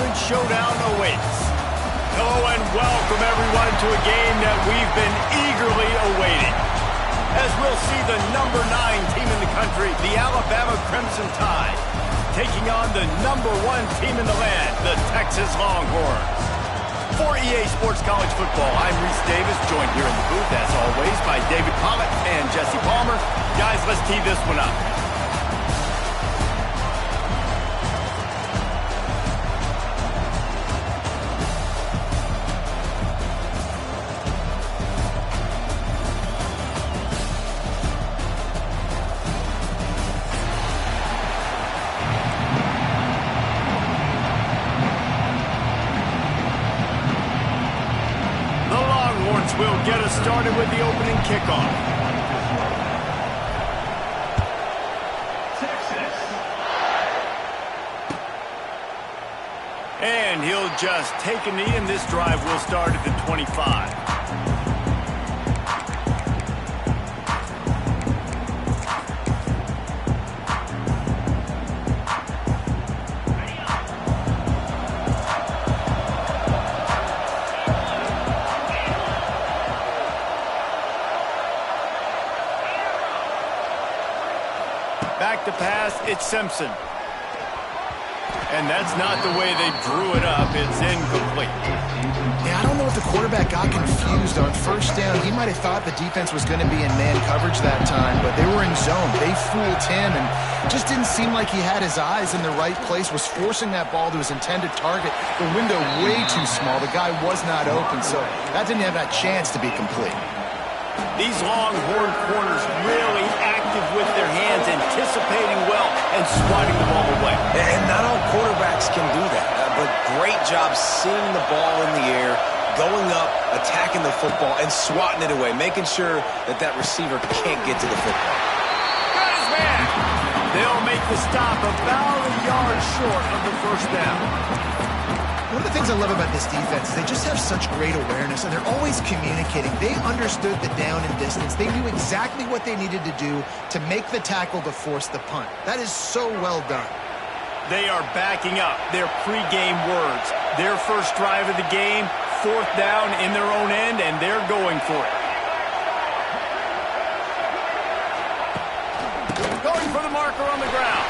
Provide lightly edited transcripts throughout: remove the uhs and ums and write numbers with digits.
conference showdown awaits. Hello and welcome everyone to a game that we've been eagerly awaiting. As we'll see the number 9 team in the country, the Alabama Crimson Tide, taking on the number 1 team in the land, the Texas Longhorns. For EA Sports College Football, I'm Reese Davis, joined here in the booth, as always, by David Pollock and Jesse Palmer. Guys, let's tee this one up. Will get us started with the opening kickoff. Texas. And he'll just take a knee, and this drive will start at the 25. Back to pass, it's Simpson. And that's not the way they drew it up. It's incomplete. Yeah, I don't know if the quarterback got confused on first down. He might have thought the defense was going to be in man coverage that time, but they were in zone. They fooled him and just didn't seem like he had his eyes in the right place, was forcing that ball to his intended target. The window way too small. The guy was not open, so that didn't have that chance to be complete. These Longhorn corners really active with their hands, anticipating well and swatting the ball away. And not all quarterbacks can do that, but great job seeing the ball in the air, going up, attacking the football, and swatting it away, making sure that that receiver can't get to the football. Got his man! They'll make the stop about a yard short of the first down. One of the things I love about this defense is they just have such great awareness, and they're always communicating. They understood the down and distance. They knew exactly what they needed to do to make the tackle to force the punt. That is so well done. They are backing up their pregame words. Their first drive of the game, 4th down in their own end, and they're going for it. Going for the marker on the ground.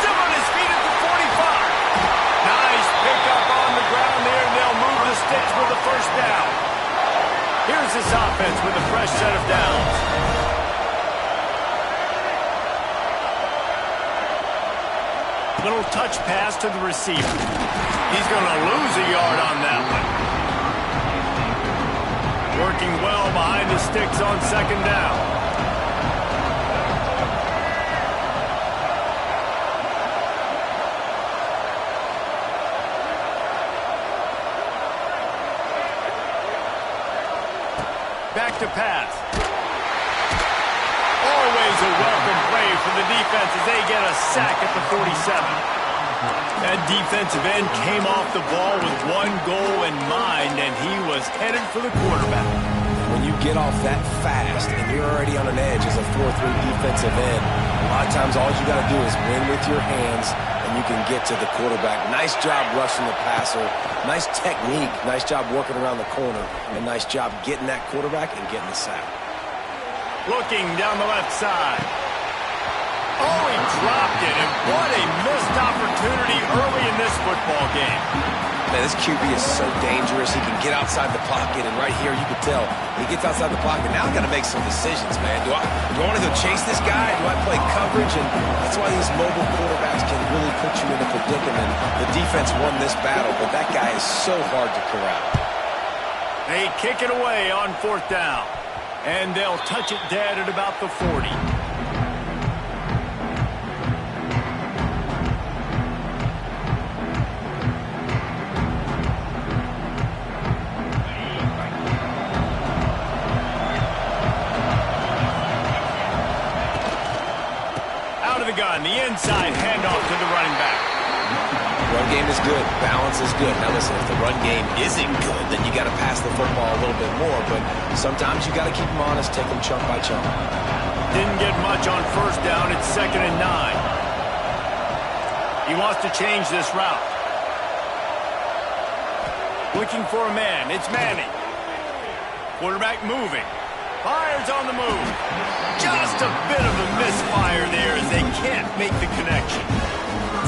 Still on his feet at the 45. Nice pickup on the ground there, and they'll move the sticks with the first down. Here's this offense with a fresh set of downs. Little touch pass to the receiver. He's going to lose a yard on that one. Working well behind the sticks on 2nd down. Back to pass. Always a welcome play for the defense as they get a sack at the 47. That defensive end came off the ball with one goal in mind, and he was headed for the quarterback. When you get off that fast and you're already on an edge as a 4-3 defensive end, a lot of times all you got to do is win with your hands, and you can get to the quarterback. Nice job rushing the passer. Nice technique. Nice job working around the corner. And nice job getting that quarterback and getting the sack. Looking down the left side. Oh, he dropped it. And what a missed opportunity early in this football game. Man, this QB is so dangerous. He can get outside the pocket. And right here, you can tell, he gets outside the pocket. Now I've got to make some decisions, man. Do I want to go chase this guy? Do I play coverage? And that's why these mobile quarterbacks can really put you in a predicament. The defense won this battle, but that guy is so hard to corral. They kick it away on 4th down. And they'll touch it dead at about the 40. Out of the gun, the inside handoff to the running back. Run game is good. Balance is good. Now listen, if the run game isn't good, then you got to pass the football a little bit more. But sometimes you got to keep them honest, take them chunk by chunk. Didn't get much on 1st down. It's 2nd and 9. He wants to change this route. Looking for a man. It's Manning. Quarterback moving. Fires on the move. Just a bit of a misfire there as they can't make the connection.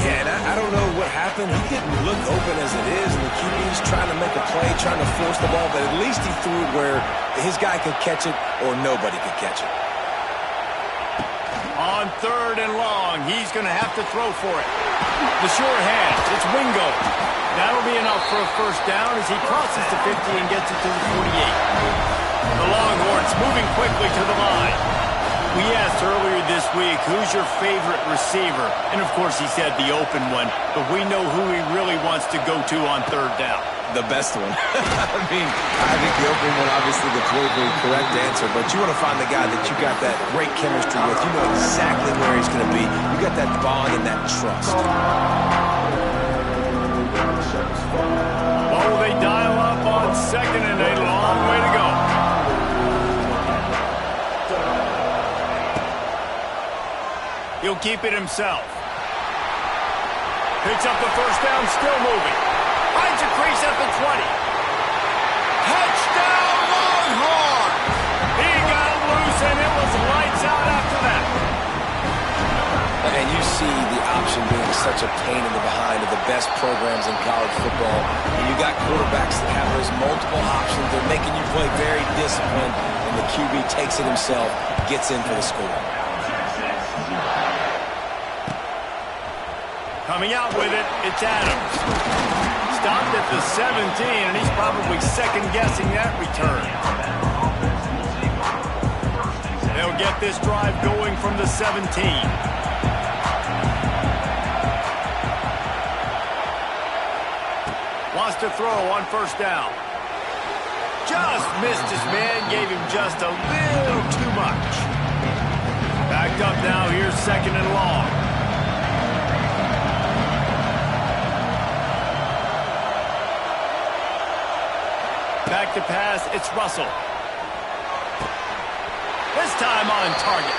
Yeah, and I don't know what happened. He didn't look open as it is, and the QB's trying to make a play, trying to force the ball, but at least he threw it where his guy could catch it or nobody could catch it. On 3rd and long, he's going to have to throw for it. The sure hand, it's Wingo. That'll be enough for a first down as he crosses the 50 and gets it to the 48. The Longhorns moving quickly to the line. We asked earlier this week, who's your favorite receiver? And, of course, he said the open one, but we know who he really wants to go to on 3rd down. The best one. I think the open one, obviously, the politically correct answer, but you want to find the guy that you got that great chemistry with. You know exactly where he's going to be. You got that bond and that trust. What will they dial up on 2nd and a long way to go? He'll keep it himself. Picks up the first down, still moving. Finds a crease at the 20. Touchdown, Longhorn! He got loose, and it was lights out after that. And you see the option being such a pain in the behind of the best programs in college football. And you got quarterbacks that have those multiple options. They're making you play very disciplined, and the QB takes it himself, gets in for the score. Coming out with it, it's Adams. Stopped at the 17, and he's probably second-guessing that return. They'll get this drive going from the 17. Wants to throw on first down. Just missed his man, gave him just a little too much. Backed up now, here's 2nd and long. Back to pass, it's Russell. This time on target.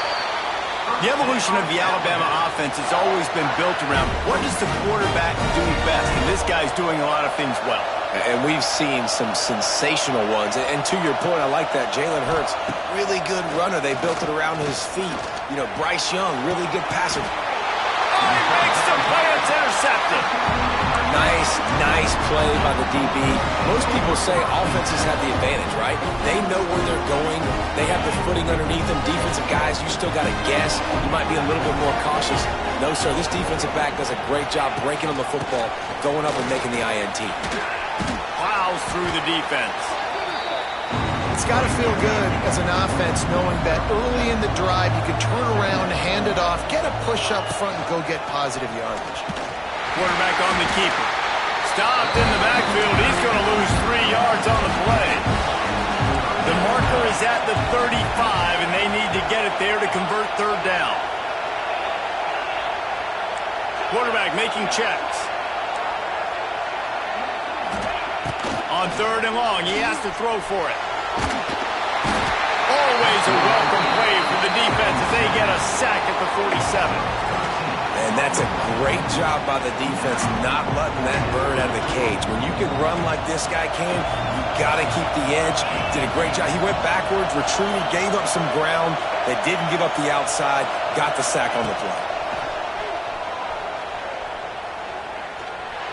The evolution of the Alabama offense has always been built around what does the quarterback do best, and this guy's doing a lot of things well. And we've seen some sensational ones. And to your point, I like that. Jalen Hurts, really good runner. They built it around his feet. You know, Bryce Young, really good passer. Oh, he makes the play. It's intercepted. Nice play by the DB. Most people say offenses have the advantage, right? They know where they're going. They have the footing underneath them. Defensive guys, you still got to guess. You might be a little bit more cautious. No, sir, this defensive back does a great job breaking on the football, going up and making the INT. Plows through the defense. It's got to feel good as an offense knowing that early in the drive you can turn around, hand it off, get a push up front, and go get positive yardage. Quarterback on the keeper. Stopped in the backfield. He's going to lose 3 yards on the play. The marker is at the 35, and they need to get it there to convert 3rd down. Quarterback making checks. On 3rd and long, he has to throw for it. Always a welcome play for the defense as they get a sack at the 47. And that's a great job by the defense, not letting that bird out of the cage. When you can run like this guy can, you got to keep the edge. Did a great job. He went backwards, retreated, gave up some ground. They didn't give up the outside, got the sack on the play.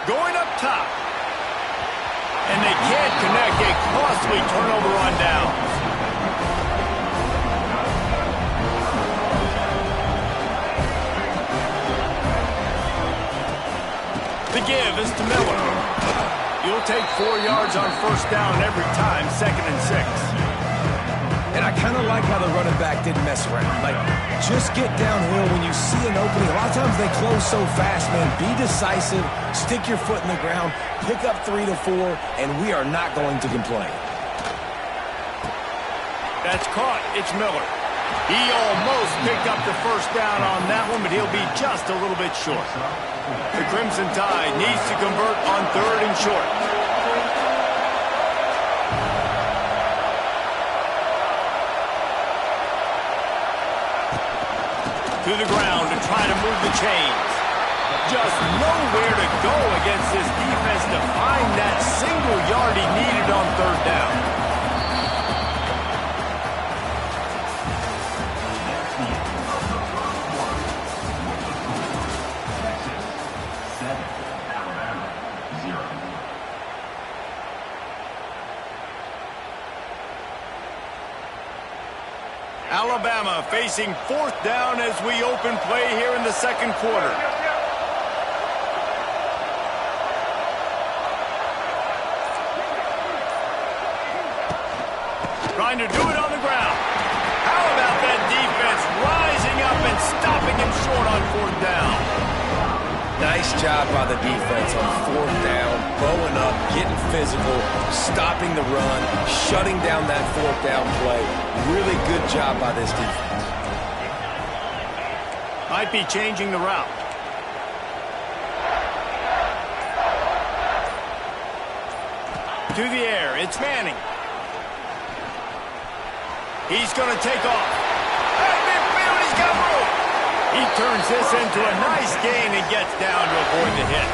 Going up top. And they can't connect. A costly turnover on downs. The give is to Miller. You'll take 4 yards on first down every time, 2nd and 6. And I kind of like how the running back didn't mess around. Like, just get downhill when you see an opening. A lot of times they close so fast, man. Be decisive, stick your foot in the ground, pick up 3 to 4, and we are not going to complain. That's caught. It's Miller. He almost picked up the first down on that one, but he'll be just a little bit short. The Crimson Tide needs to convert on 3rd and short. To the ground to try to move the chains. Just nowhere to go against this defense to find that single yard Alabama facing 4th down as we open play here in the second quarter. Trying to do it on the ground. How about that defense rising up and stopping him short on 4th down? Nice job by the defense on 4th down, bowing up, getting physical, stopping the run, shutting down that 4th down play. Really good job by this defense. Might be changing the route. To the air, it's Manning. He's going to take off. At midfield, he's got room. He turns this into a nice gain and gets down to avoid the hit.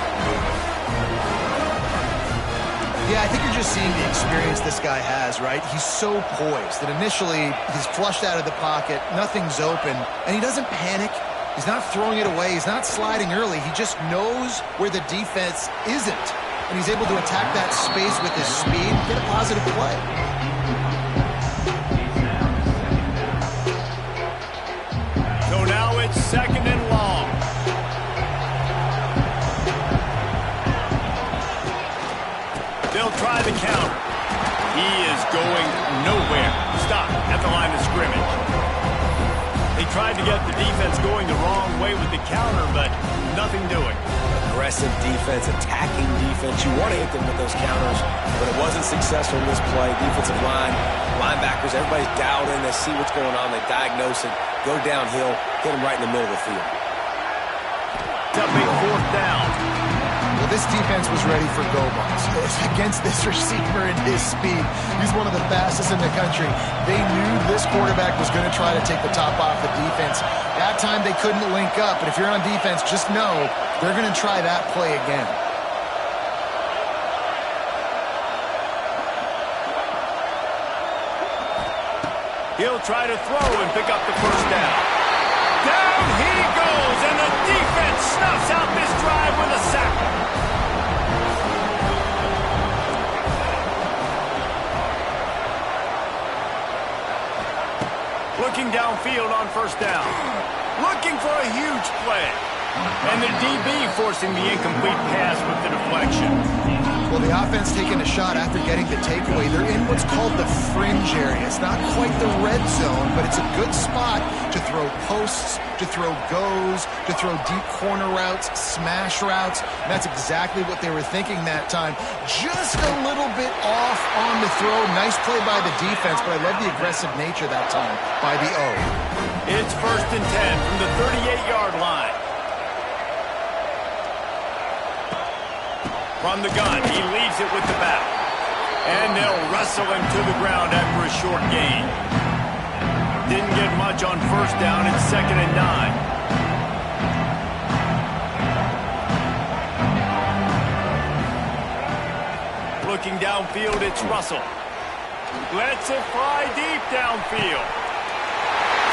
Yeah, I think you're just seeing the experience this guy has, right? He's so poised that initially he's flushed out of the pocket, nothing's open, and he doesn't panic. He's not throwing it away. He's not sliding early. He just knows where the defense isn't, and he's able to attack that space with his speed and get a positive play. Now it's 2nd and long. They'll try the counter. He is going nowhere. Stop at the line of scrimmage. They tried to get the defense going the wrong way with the counter, but nothing doing. Aggressive defense, attacking defense. You want to hit them with those counters, but it wasn't successful in this play. Defensive line, linebackers, everybody's dialed in. They see what's going on. They diagnose it, go downhill, hit them right in the middle of the field. It's a big 4th down. Well, this defense was ready for go-balls against this receiver and his speed. He's one of the fastest in the country. They knew this quarterback was going to try to take the top off the defense. That time they couldn't link up, but if you're on defense, just know they're going to try that play again. He'll try to throw and pick up the 1st down. Down he goes, and the defense snuffs out this drive with a sack. Looking downfield on 1st down. Looking for a huge play. And the DB forcing the incomplete pass with the deflection. Well, the offense taking a shot after getting the takeaway. They're in what's called the fringe area. It's not quite the red zone, but it's a good spot to throw posts, to throw goes, to throw deep corner routes, smash routes. And that's exactly what they were thinking that time. Just a little bit off on the throw. Nice play by the defense, but I love the aggressive nature that time by the O. It's 1st and 10 from the 38-yard line. From the gun, he leaves it with the back. And they'll wrestle him to the ground after a short gain. Didn't get much on 1st down. It's 2nd and 9. Looking downfield, it's Russell. Lets it fly deep downfield.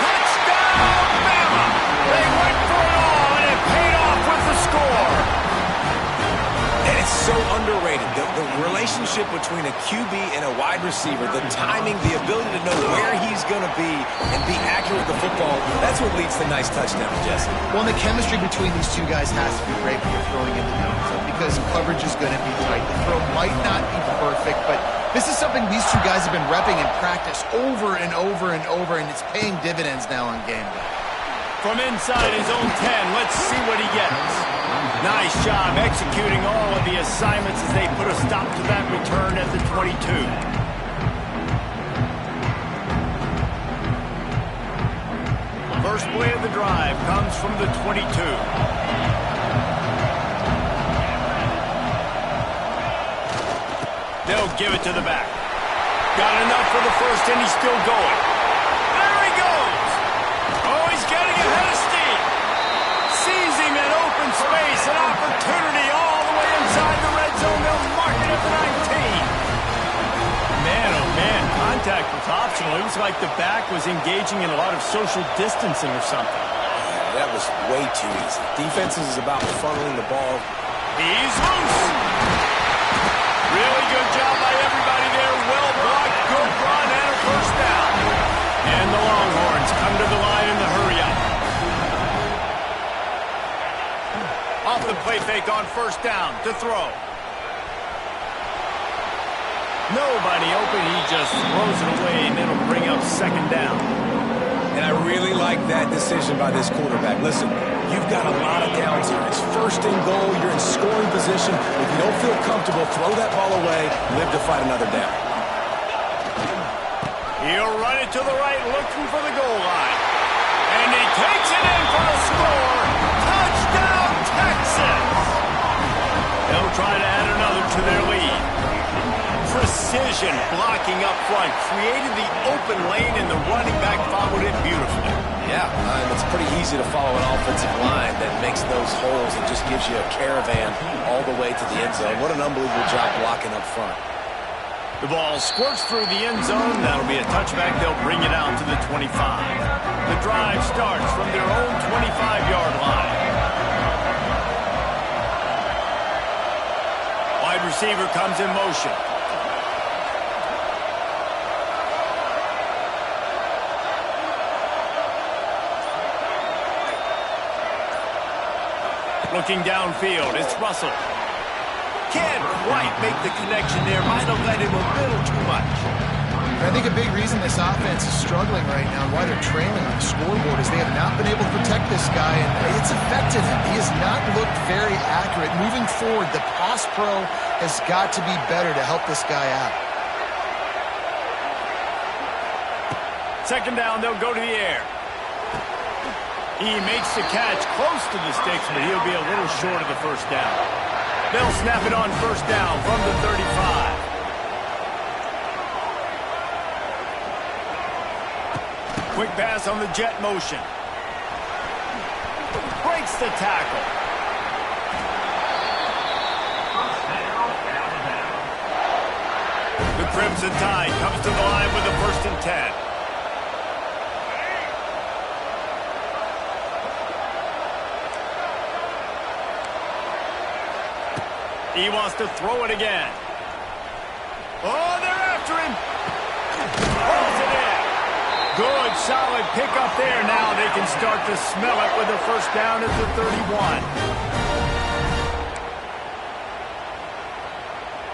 Touchdown, Bama! They went for it all, and it paid off with the score. And it's so underrated. The relationship between a QB and a wide receiver, the timing, the ability to know where he's going to be and be accurate with the football, that's what leads to nice touchdowns, Jesse. Well, the chemistry between these two guys has to be great when you're throwing in the end zone because coverage is going to be tight. The throw might not be perfect, but this is something these two guys have been repping in practice over and over and over, and it's paying dividends now on game day. From inside his own 10, let's see what he gets. Nice job executing all of the assignments as they put a stop to that return at the 22. First play of the drive comes from the 22. They'll give it to the back. Got enough for the first, and he's still going. There he goes. Oh, he's getting ahead of steam. Seizing an open space, an opportunity all the way inside the red zone. They'll mark it at the 19. Man, oh man, contact was optional. It was like the back was engaging in a lot of social distancing or something. Yeah, that was way too easy. Defense is about funneling the ball. He's loose. play fake on first down to throw. Nobody open. He just throws it away, and it'll bring up second down. And I really like that decision by this quarterback. Listen, you've got a lot of downs here. It's first and goal. You're in scoring position. If you don't feel comfortable, throw that ball away. Live to fight another down. He'll run it to the right, looking for the goal line. And he takes it in for the score. Touchdown, Texas! They'll try to add another to their lead. Precision blocking up front, created the open lane, and the running back followed it beautifully. Yeah, it's pretty easy to follow an offensive line that makes those holes and just gives you a caravan all the way to the end zone. What an unbelievable job blocking up front. The ball squirts through the end zone. That'll be a touchback. They'll bring it out to the 25. The drive starts from their own 25-yard line. Wide receiver comes in motion. Looking downfield, it's Russell. Can't quite make the connection there. Might have led him a little too much. I think a big reason this offense is struggling right now and why they're trailing on the scoreboard is they have not been able to protect this guy, and it's affected him. He has not looked very accurate. Moving forward, the pass pro has got to be better to help this guy out. Second down, they'll go to the air. He makes the catch close to the sticks, but he'll be a little short of the first down. They'll snap it on first down from the 35. Quick pass on the jet motion. Breaks the tackle. The Crimson Tide comes to the line with a 1st and 10. He wants to throw it again. Oh, they're after him. Pulls it in. Good, solid pickup there. Now they can start to smell it with a first down at the 31.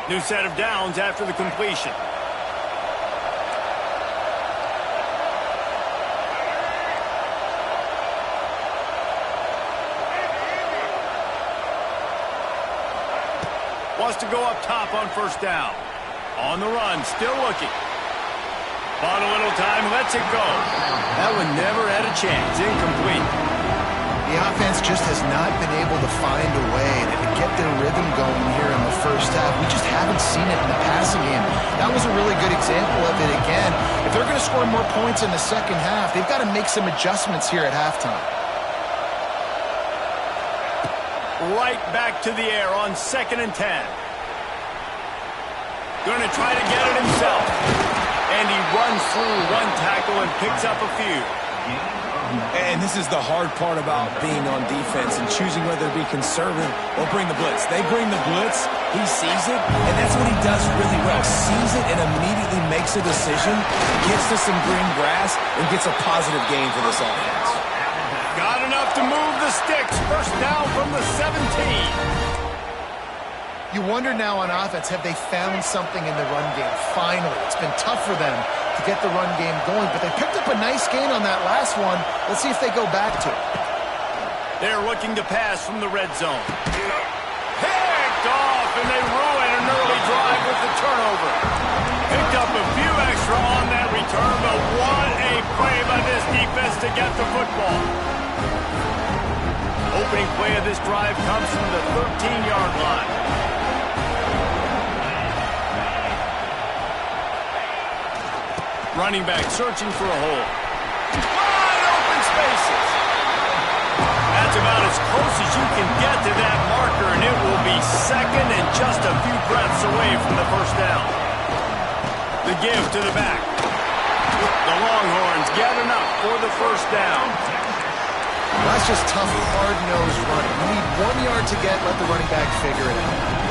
New set of downs after the completion. Wants to go up top on first down. On the run, still looking. Bought a little time, lets it go. That one never had a chance. Incomplete. The offense just has not been able to find a way to get their rhythm going here in the first half. We just haven't seen it in the passing game. That was a really good example of it again. If they're going to score more points in the second half, they've got to make some adjustments here at halftime. Right back to the air on 2nd and 10. Going to try to get it himself. And he runs through one tackle and picks up a few. And this is the hard part about being on defense and choosing whether to be conservative or bring the blitz. They bring the blitz, he sees it, and that's what he does really well. Sees it and immediately makes a decision, gets to some green grass, and gets a positive gain for this offense. Got enough to move the sticks. First down from the 17. You wonder now on offense, have they found something in the run game? Finally, it's been tough for them to get the run game going, but they picked up a nice gain on that last one. Let's see if they go back to it. They're looking to pass from the red zone. Picked off, and they ruin an early drive with the turnover. Picked up a few extra on that return, but what a play by this defense to get the football. Opening play of this drive comes from the 13-yard line. Running back searching for a hole. Wide open spaces. That's about as close as you can get to that marker, and it will be second and just a few breaths away from the first down. The give to the back. The Longhorns get enough for the first down. That's just tough, hard-nosed running. You need 1 yard to get, let the running back figure it out.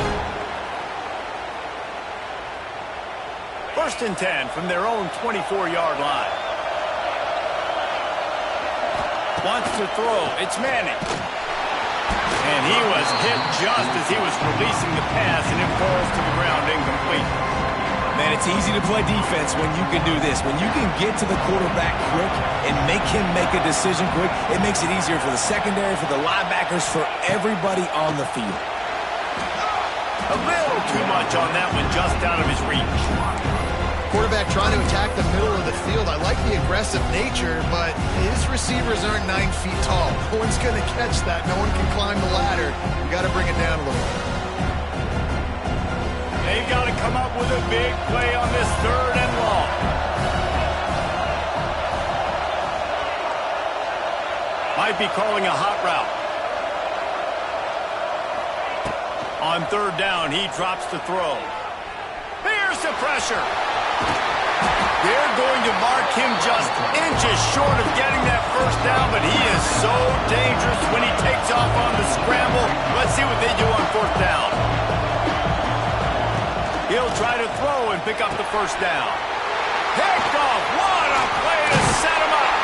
1st and 10 from their own 24-yard line. Wants to throw. It's Manning. And he was hit just as he was releasing the pass, and it falls to the ground incomplete. Man, it's easy to play defense when you can do this. When you can get to the quarterback quick and make him make a decision quick, it makes it easier for the secondary, for the linebackers, for everybody on the field. A little too much on that one, just out of his reach. Quarterback trying to attack the middle of the field. I like the aggressive nature, but his receivers aren't 9 feet tall. No one's going to catch that. No one can climb the ladder. You got to bring it down a little bit. They've got to come up with a big play on this 3rd and long. Might be calling a hot route. On 3rd down, he drops the throw. Here's the pressure. They're going to mark him just inches short of getting that 1st down, but he is so dangerous when he takes off on the scramble. Let's see what they do on 4th down. He'll try to throw and pick up the 1st down. Picked off. What a play to set him up.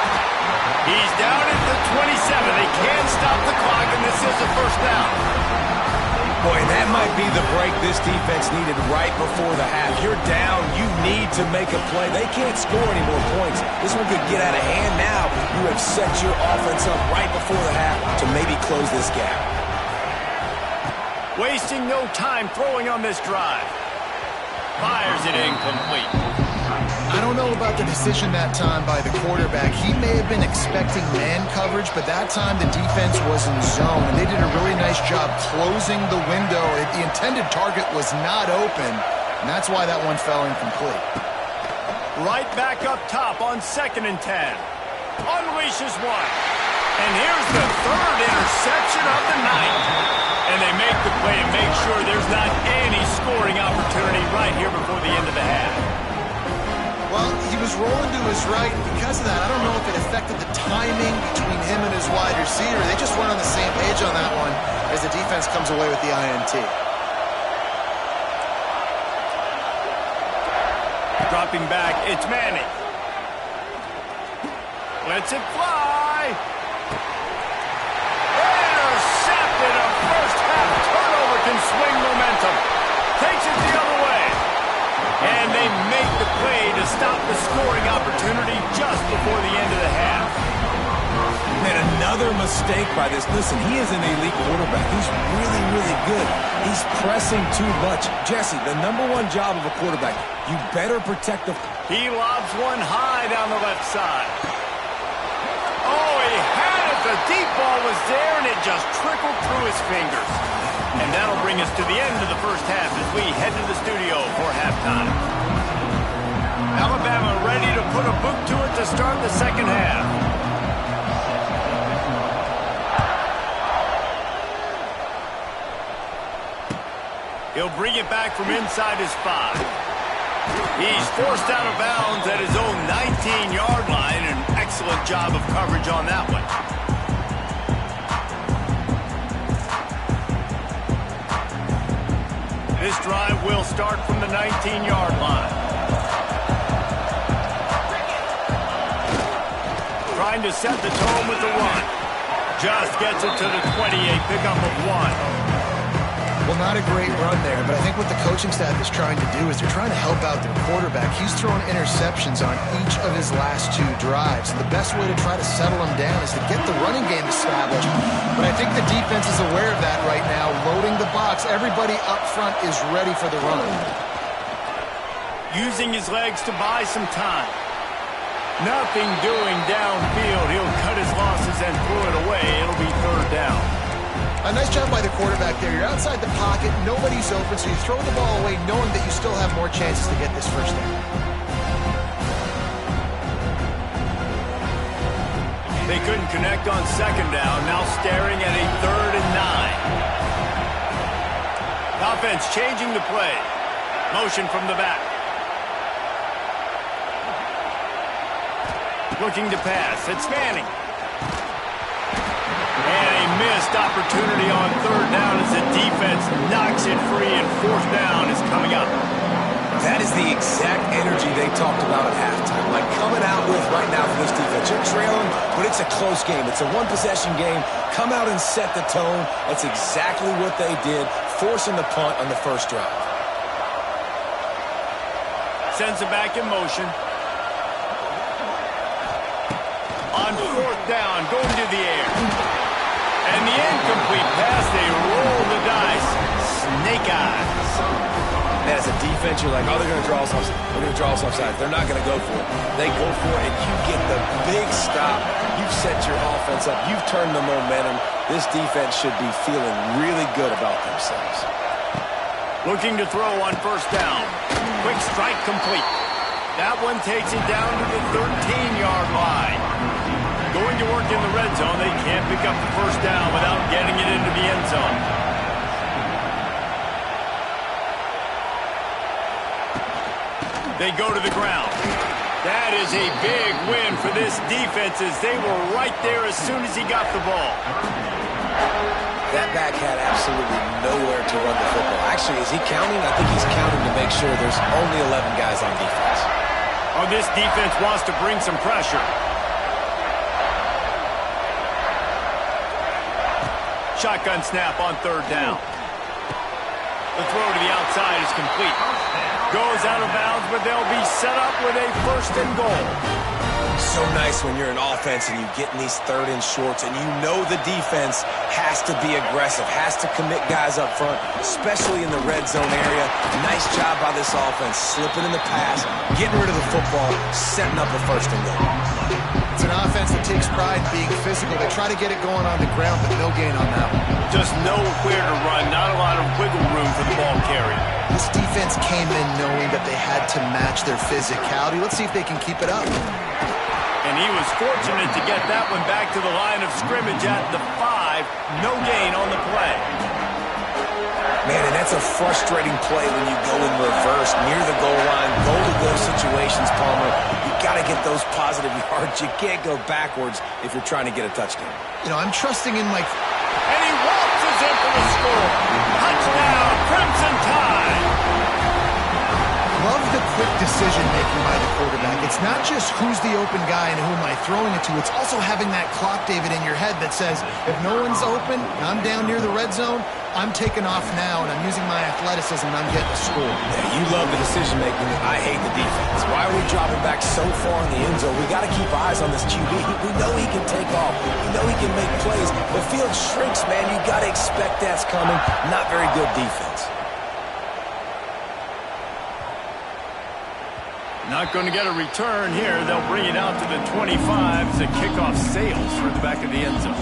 He's down at the 27. They can't stop the clock, and this is the 1st down. Boy, that might be the break this defense needed right before the half. You're down. You need to make a play. They can't score any more points. This one could get out of hand now. You have set your offense up right before the half to maybe close this gap. Wasting no time throwing on this drive. Fires it incomplete. I don't know about the decision that time by the quarterback. He may have been expecting man coverage, but that time the defense was in zone, and they did a really nice job closing the window. The intended target was not open, and that's why that one fell incomplete. Right back up top on 2nd and 10. Unleashes one. And here's the 3rd interception of the night. And they make the play and make sure there's not any scoring opportunity right here before the end of the half. Well, he was rolling to his right, and because of that, I don't know if it affected the timing between him and his wide receiver. They just weren't on the same page on that one as the defense comes away with the INT. Dropping back, it's Manning. Lets it fly. Intercepted. A first-half turnover can swing momentum. Takes it the other way. And they make the play to stop the scoring opportunity just before the end of the half. And another mistake by this. Listen, he is an elite quarterback. He's really, really good. He's pressing too much. Jesse, the #1 job of a quarterback, you better protect the... He lobs one high down the left side. Oh, he had it. The deep ball was there, and it just trickled through his fingers. And that'll bring us to the end of the 1st half as we head to the studio for halftime. Alabama ready to put a book to it to start the 2nd half. He'll bring it back from inside his 5. He's forced out of bounds at his own 19-yard line. An excellent job of coverage on that one. This drive will start from the 19-yard line. Trying to set the tone with the run. Just gets it to the 28, pickup of 1. Well, not a great run there, but I think what the coaching staff is trying to do is they're trying to help out their quarterback. He's thrown interceptions on each of his last 2 drives, and the best way to try to settle him down is to get the running game established. But I think the defense is aware of that right now, loading the box. Everybody up front is ready for the run. Using his legs to buy some time. Nothing doing downfield. He'll cut his losses and throw it away. It'll be 3rd down. A nice job by the quarterback there. You're outside the pocket, nobody's open, so you throw the ball away knowing that you still have more chances to get this 1st down. They couldn't connect on 2nd down, now staring at a 3rd and 9. Offense changing the play. Motion from the back. Looking to pass. It's Manning. And a missed opportunity on 3rd down as the defense knocks it free, and 4th down is coming up. That is the exact energy they talked about at halftime. Like coming out with right now for this defense. You're trailing, but it's a close game. It's a one-possession game. Come out and set the tone. That's exactly what they did, forcing the punt on the first drive. Sends it back in motion. On fourth down, going to the air. And the incomplete pass, they roll the dice. Snake eyes. And as a defense, you're like, oh, they're going to draw us off. They're going to draw us offside. They're not going to go for it. They go for it, and you get the big stop. You've set your offense up. You've turned the momentum. This defense should be feeling really good about themselves. Looking to throw on first down. Quick strike complete. That one takes it down to the 13-yard line. Going to work in the red zone. They can't pick up the first down without getting it into the end zone. They go to the ground. That is a big win for this defense as they were right there as soon as he got the ball. That back had absolutely nowhere to run the football. Actually, is he counting? I think he's counting to make sure there's only 11 guys on defense. Oh, this defense wants to bring some pressure. Shotgun snap on third down. The throw to the outside is complete. Goes out of bounds, but they'll be set up with a first and goal. So nice when you're an offense and you get in these third and shorts and you know the defense has to be aggressive, has to commit guys up front, especially in the red zone area. Nice job by this offense, slipping in the pass, getting rid of the football, setting up a first and goal. It's an offense that takes pride in being physical. They try to get it going on the ground, but no gain on that one. Just know where to run, not a lot of wiggle room for the ball carrier. This defense came in knowing that they had to match their physicality. Let's see if they can keep it up. And he was fortunate to get that one back to the line of scrimmage at the 5. No gain on the play. Man, and that's a frustrating play when you go in reverse near the goal line, goal-to-go situations, Palmer. You got to get those positive yards. You can't go backwards if you're trying to get a touchdown. You know, I'm trusting in my... And he waltzes in for the score. Touchdown, Crimson Tide. Love the quick decision-making by the quarterback. It's not just who's the open guy and who am I throwing it to. It's also having that clock, David, in your head that says, if no one's open and I'm down near the red zone, I'm taking off now and I'm using my athleticism and I'm getting a score. Yeah, you love the decision-making. I hate the defense. Why are we dropping back so far in the end zone? We got to keep eyes on this QB. We know he can take off. We know he can make plays. The field shrinks, man. You got to expect that's coming. Not very good defense. Not going to get a return here. They'll bring it out to the 25 as the kickoff sails through the back of the end zone.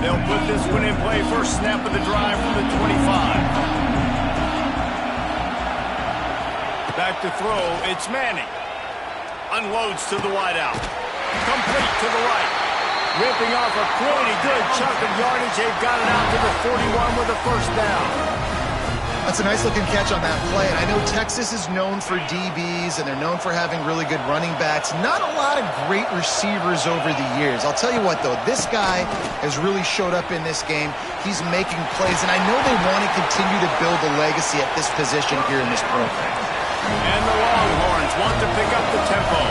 They'll put this one in play. First snap of the drive from the 25. Back to throw. It's Manning. Unloads to the wideout. Complete to the right. Ripping off a pretty good chunk of yardage. They've got it out to the 41 with a first down. That's a nice-looking catch on that play. And I know Texas is known for DBs, and they're known for having really good running backs. Not a lot of great receivers over the years. I'll tell you what, though. This guy has really showed up in this game. He's making plays, and I know they want to continue to build a legacy at this position here in this program. And the Longhorns want to pick up the tempo.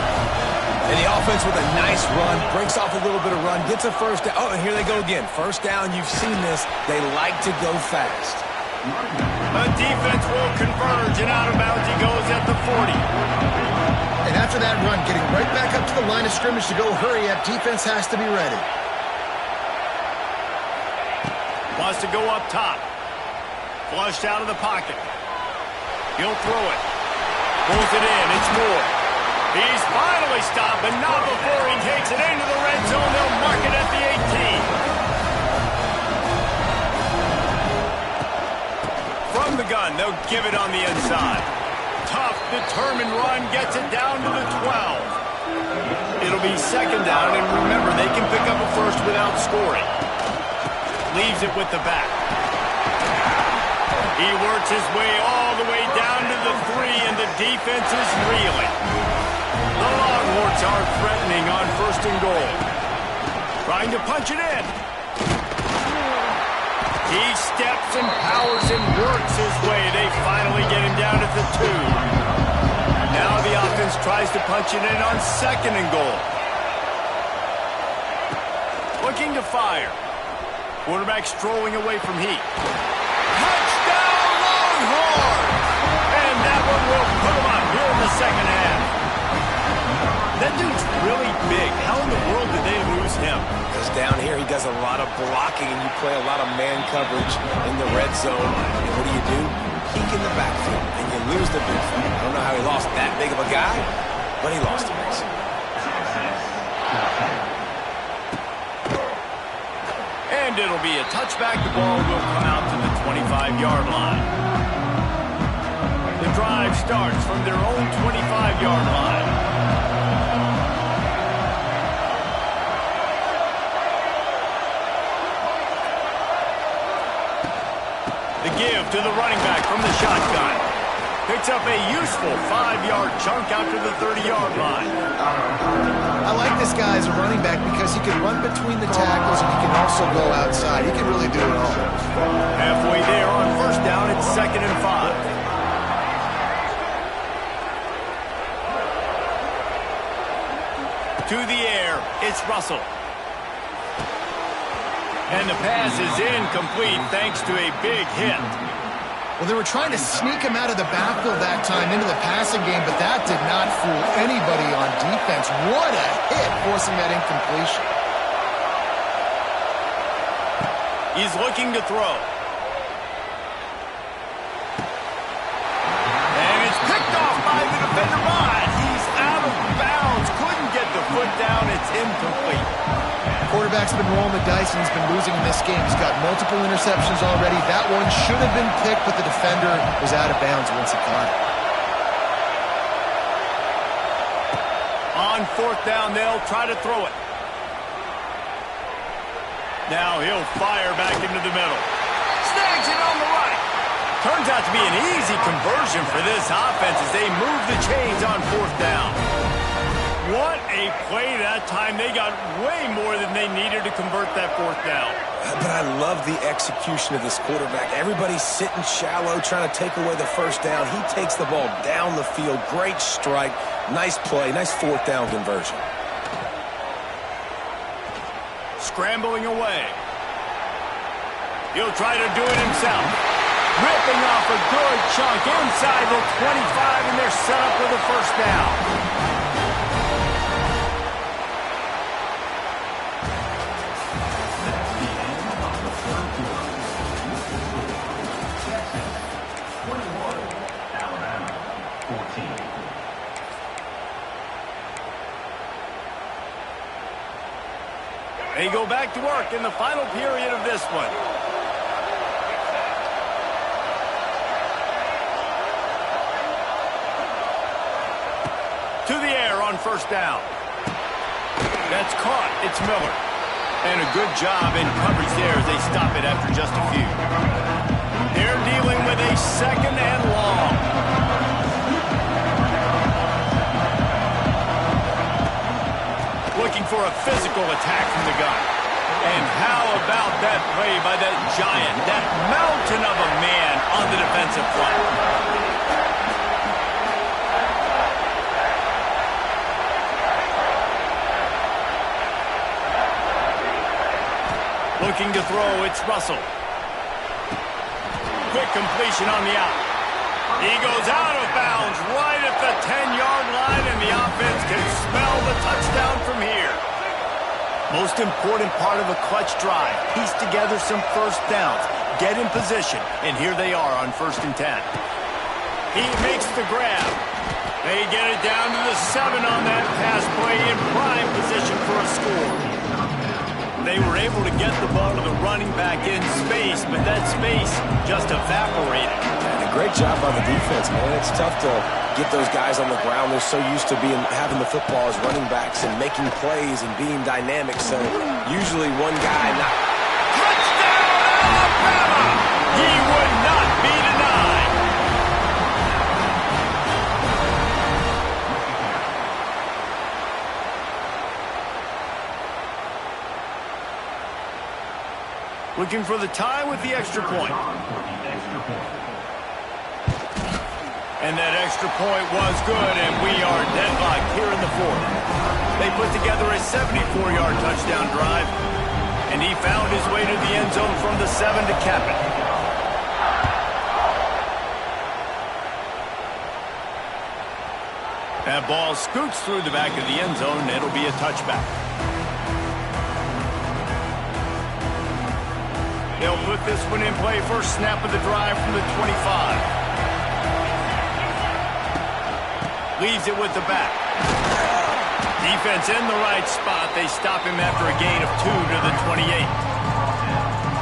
And the offense with a nice run, breaks off a little bit of run, gets a first down. Oh, and here they go again. First down, you've seen this. They like to go fast. The defense will converge, and out of bounds he goes at the 40. And after that run, getting right back up to the line of scrimmage to go hurry up, defense has to be ready. Wants to go up top. Flushed out of the pocket. He'll throw it. Pulls it in. It's Moore. He's finally stopped, but not before he takes it into the red zone. They'll mark it at the 18. From the gun, they'll give it on the inside. Tough, determined run gets it down to the 12. It'll be second down, and remember, they can pick up a first without scoring. Leaves it with the back. He works his way all the way down to the 3, and the defense is reeling. The Longhorns are threatening on first and goal. Trying to punch it in. He steps and powers and works his way. They finally get him down at the 2. Now the offense tries to punch it in on 2nd and goal. Looking to fire. Quarterback strolling away from heat. Touchdown, Longhorns! And that one will put him up here in the 2nd half. That dude's really big. How in the world did they lose him? Because down here he does a lot of blocking and you play a lot of man coverage in the red zone. And what do? Peek in the backfield and you lose the big fella. I don't know how he lost that big of a guy, but he lost him. And it'll be a touchback. The ball will come out to the 25-yard line. The drive starts from their own 25-yard line. The give to the running back from the shotgun. Picks up a useful 5-yard chunk out to the 30-yard line. I like this guy as a running back because he can run between the tackles and he can also go outside. He can really do it all. Halfway there on 1st down, it's 2nd and 5. To the air, it's Russell. And the pass is incomplete thanks to a big hit. Well, they were trying to sneak him out of the backfield that time into the passing game, but that did not fool anybody on defense. What a hit, forcing that incompletion. He's looking to throw. And it's picked off by the defender, but he's out of bounds. Couldn't get the foot down. It's incomplete. Quarterback's been rolling the dice and he's been losing in this game. He's got multiple interceptions already. That one should have been picked, but the defender was out of bounds once he caught it. On 4th down, they'll try to throw it. Now he'll fire back into the middle. Snags it on the right. Turns out to be an easy conversion for this offense as they move the chains on 4th down. What a play that time. They got way more than they needed to convert that 4th down. But I love the execution of this quarterback. Everybody's sitting shallow, trying to take away the 1st down. He takes the ball down the field. Great strike. Nice play. Nice 4th down conversion. Scrambling away. He'll try to do it himself. Ripping off a good chunk inside the 25, and they're set up with a 1st down. They go back to work in the final period of this one. To the air on 1st down. That's caught. It's Miller. And a good job in coverage there as they stop it after just a few. They're dealing with a 2nd and long. Looking for a physical attack from the gun. And how about that play by that giant, that mountain of a man on the defensive front? Looking to throw, it's Russell. Quick completion on the out. He goes out of bounds right at the 10-yard line, and the offense can smell the touchdown from here. Most important part of a clutch drive. Piece together some 1st downs. Get in position, and here they are on 1st and 10. He makes the grab. They get it down to the 7 on that pass play in prime position for a score. They were able to get the ball to the running back in space, but that space just evaporated. And a great job by the defense, man. It's tough to get those guys on the ground. They're so used to having the football as running backs and making plays and being dynamic. So usually one guy not... Touchdown, Alabama! He would not be denied. Looking for the tie with the extra point. And that extra point was good, and we are deadlocked here in the fourth. They put together a 74-yard touchdown drive, and he found his way to the end zone from the 7 to cap it. That ball scoots through the back of the end zone, and it'll be a touchback. They'll put this one in play. First snap of the drive from the 25. Leaves it with the back. Defense in the right spot. They stop him after a gain of 2 to the 28.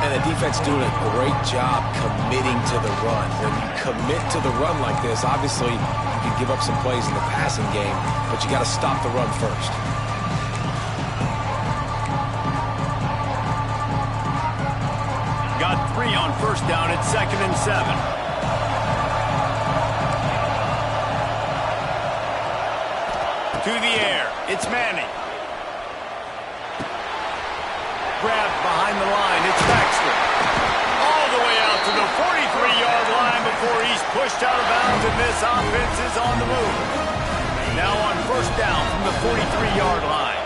And the defense doing a great job committing to the run. When you commit to the run like this, obviously you can give up some plays in the passing game, but you got to stop the run first. Got 3 on first down at 2nd and 7. To the air. It's Manning. Grabbed behind the line. It's Baxter. All the way out to the 43-yard line before he's pushed out of bounds, and this offense is on the move. Now on first down from the 43-yard line.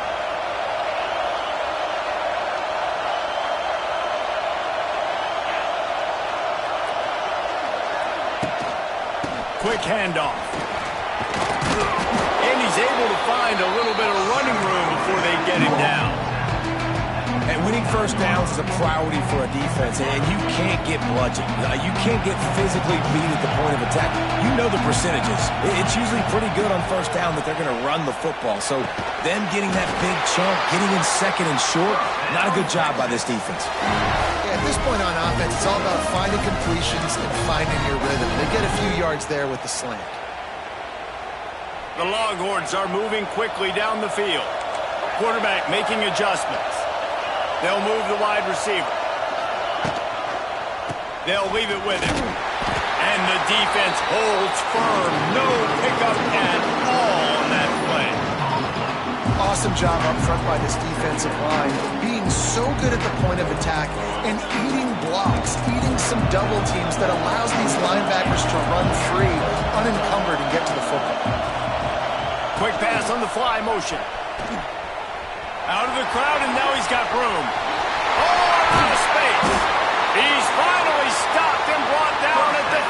Quick handoff. And he's able to find a little bit of running room before they get him down. And winning first downs is a priority for a defense, and you can't get bludgeoned. You can't get physically beat at the point of attack. You know the percentages. It's usually pretty good on first down that they're going to run the football. So them getting that big chunk, getting in second and short, not a good job by this defense. Yeah, at this point on offense, it's all about finding completions and finding your rhythm. They get a few yards there with the slant. The Longhorns are moving quickly down the field. Quarterback making adjustments. They'll move the wide receiver. They'll leave it with him. And the defense holds firm. No pickup at all on that play. Awesome job up front by this defensive line, being so good at the point of attack and eating blocks, eating some double teams that allows these linebackers to run free, unencumbered, and get to the football. Quick pass on the fly motion. Out of the crowd, and now he's got room. Oh, out of space. He's finally stopped and brought down at the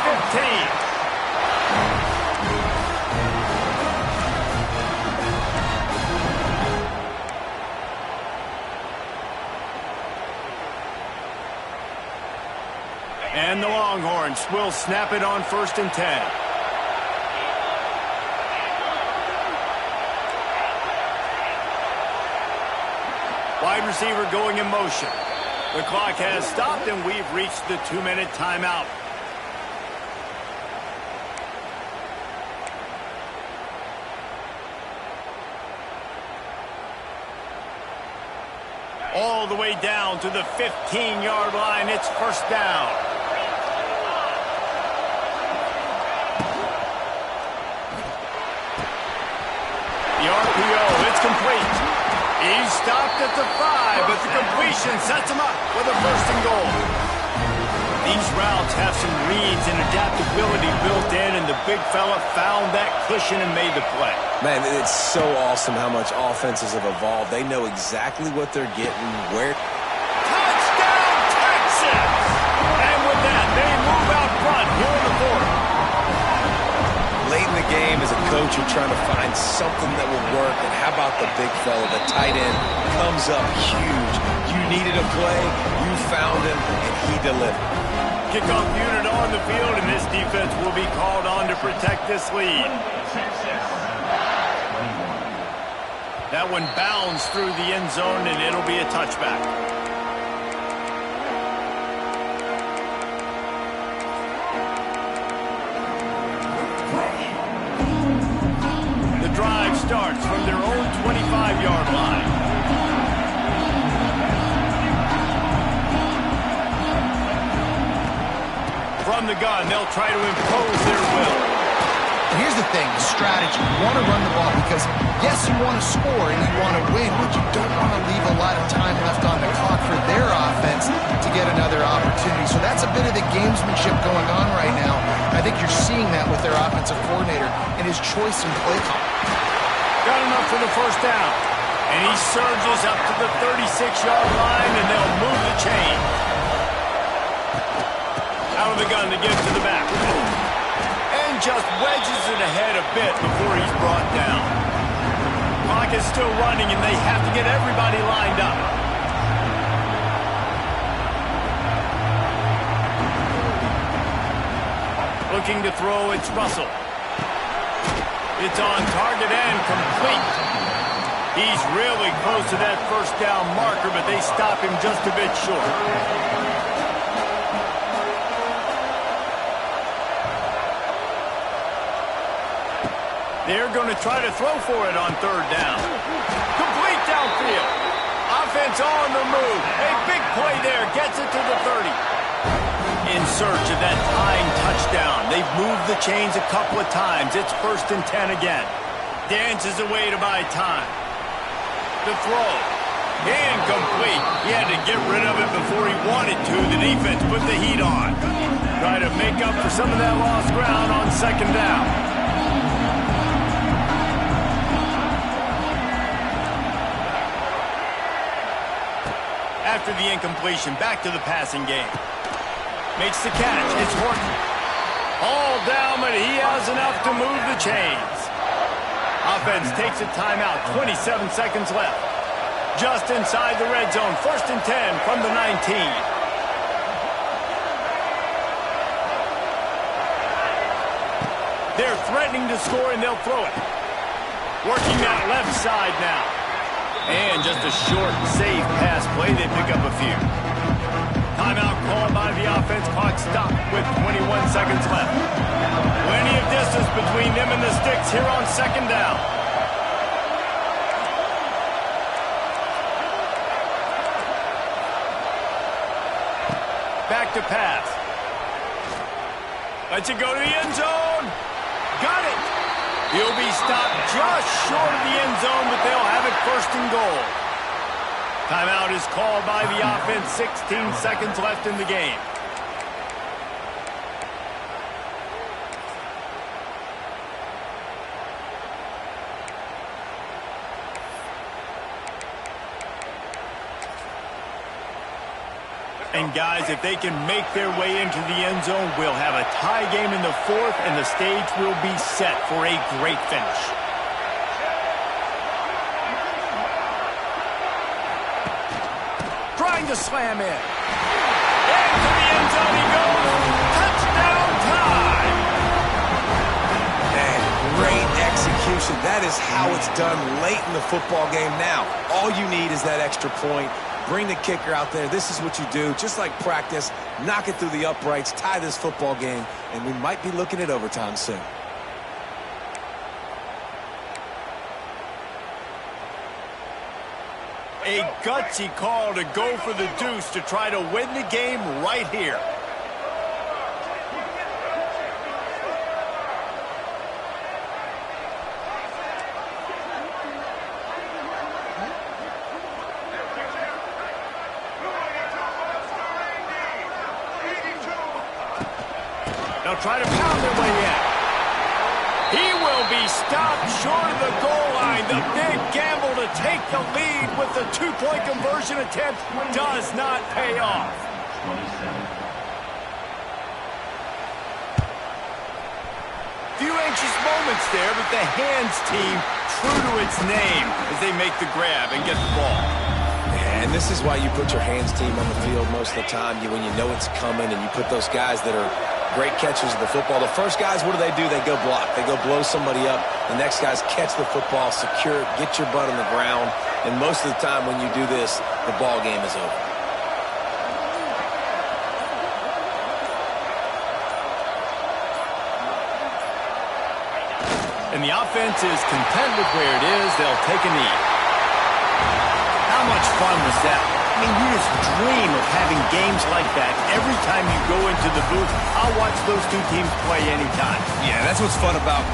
15. And the Longhorns will snap it on 1st and 10. Wide receiver going in motion. The clock has stopped, and we've reached the 2-minute timeout. All the way down to the 15-yard line. It's first down. The RPO, it's complete. He's stopped at the 5, but the completion sets him up with a 1st and goal. These routes have some reads and adaptability built in, and the big fella found that cushion and made the play. Man, it's so awesome how much offenses have evolved. They know exactly what they're getting, where. Touchdown, Texas! And with that, they move out front here in the fourth. Late in the game, as a coach, you're trying to find something that will work. And how about the big fella, the tight end, comes up huge. You needed a play, you found him, and he delivered. Kickoff unit on the field, and this defense will be called on to protect this lead. That one bounds through the end zone, and it'll be a touchback. Drive starts from their own 25-yard line. From the gun, they'll try to impose their will. Here's the thing, the strategy. You want to run the ball because, yes, you want to score and you want to win, but you don't want to leave a lot of time left on the clock for their offense to get their offensive coordinator in his choice in play call. Got enough for the first down. And he surges up to the 36-yard line, and they'll move the chain. Out of the gun to give to the back. And just wedges it ahead a bit before he's brought down. Clock is still running, and they have to get everybody lined up. Looking to throw, it's Russell. It's on target and complete. He's really close to that first down marker, but they stop him just a bit short. They're going to try to throw for it on third down. Complete downfield. Offense on the move. A big play there. Gets it to the 30. In search of that tying touchdown. They've moved the chains a couple of times. It's 1st and 10 again. Dances away to buy time. The throw. Incomplete. He had to get rid of it before he wanted to. The defense put the heat on. Try to make up for some of that lost ground on 2nd down. After the incompletion, back to the passing game. Makes the catch. It's Horton. All down, but he has enough to move the chains. Offense takes a timeout. 27 seconds left. Just inside the red zone. 1st and 10 from the 19. They're threatening to score, and they'll throw it. Working that left side now. And just a short, safe pass play. They pick up a few. Timeout called by the offense. Clock stopped with 21 seconds left. Plenty of distance between them and the sticks here on 2nd down. Back to pass. Lets it go to the end zone. Got it. He'll be stopped just short of the end zone, but they'll have it 1st and goal. Timeout is called by the offense. 16 seconds left in the game. And guys, if they can make their way into the end zone, we'll have a tie game in the 4th, and the stage will be set for a great finish. Trying to slam in. Into the end zone he goes. Touchdown time. Man, great execution. That is how it's done late in the football game now. All you need is that extra point. Bring the kicker out there. This is what you do. Just like practice, knock it through the uprights, tie this football game, and we might be looking at overtime soon. A gutsy call to go for the deuce to try to win the game right here. They'll try to pound their way in. He will be stopped short of the goal line. The big gamble to take the lead with the two-point conversion attempt does not pay off. Few anxious moments there, but the hands team true to its name as they make the grab and get the ball. And this is why you put your hands team on the field most of the time. When you know it's coming, and you put those guys that are great catchers of the football. The first guys, what do? They go block. They go blow somebody up. The next guys catch the football, secure it, get your butt on the ground. And most of the time when you do this, the ball game is over. And the offense is content with where it is. They'll take a knee. How much fun was that? I mean, you just dream of having games like that every time you go into the booth. I'll watch those two teams play anytime. Yeah, that's what's fun about good